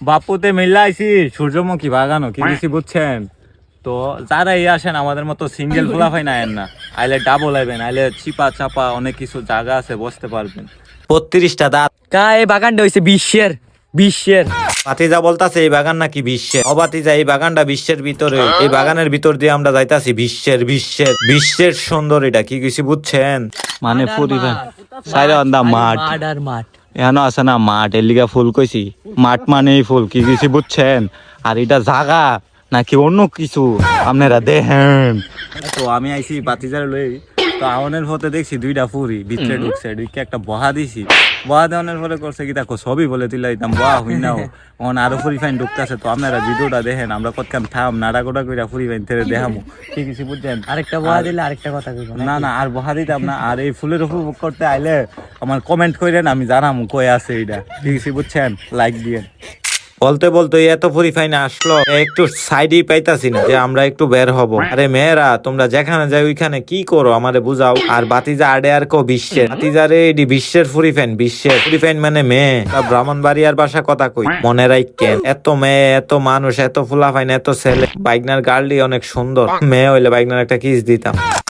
বাপুতে মিল্লা আইছি সূর্যমুখী বাগানো কি কিছু বুঝছেন? তো যারাই আসেন আমাদের মতো সিঙ্গেল ফুলাফাই না না, আইলে ডাবল আইবেন, আইলে চিপা চাপা অনেক কিছু জায়গা আছে, বসতে পারবেন। 32টা দাঁত। কা এই বাগানটা হইছে বিশ্বের ভাতিজা বলতাছে এই বাগান নাকি বিশ্বের। অবাতিজা এই বাগানটা বিশ্বের ভিতরে, এই বাগানের ভিতর দিয়ে আমরা যাইতাছি বিশ্বের সুন্দর। এটা কি কিছু বুঝছেন? মানে পরিবার সাইরে আন্দা মাঠ মাঠ এখানে আছে না, মাঠ এর লিগা ফুল কইছি, মাঠ মানেই ফুল, কি কিছু বুঝছেন? আর এটা জাগা নাকি অন্য কিছু আপনারা দেখেন। তো আমি আইছি বাতিজার লই, তো আউনের পথে দেখছি দুইটা ফুরি ভিতরে ঢুকছে, ঢুকে একটা বহা দিছি, বহা দেওয়ানোর পরে করছে কি দেখো সবই বলে দিলাইতাম বহা হই নাও, এখন আরো ফুরি ফাইন ঢুকতেছে। তো আপনারা ভিডিওটা দেখেন, আমরা কতক্ষণ থাম নাড়া গোড়া কইরা ফুরি ফাইন তেরে দেখামু, কি কিছু বুঝছেন? আরেকটা বয়া দিলে আরেকটা কথা কইবো না না আর বহা দিতাম না। আর এই ফুলের উপভোগ করতে আইলে আমার কমেন্ট করেন, আমি জানামু কই আছে এইটা, কি কিছু বুঝছেন? লাইক দিয়েন। বলতে বলতে এত পরিফাইনে আসলো, একটু সাইডেই পাইতাছি না যে আমরা একটু বের হব। আরে মেয়েরা তোমরা যেখানে যাই ওইখানে কি করো আমারে বুঝাও। আর বাতিজা আডে আর কো বিশ্বের, বাতিজারে এডি বিশ্বের ফুরিফাইন মানে মেয়ে। তা ব্রাহ্মণবাড়িয়ার ভাষা কথা কই মনে রাখেন। এত মেয়ে, এত মানুষ, এত ফুলাফাইন, এত ছেলে, বাইকনার গার্লি অনেক সুন্দর। মেয়ে হইলে বাইকনার একটা কিস দিতাম।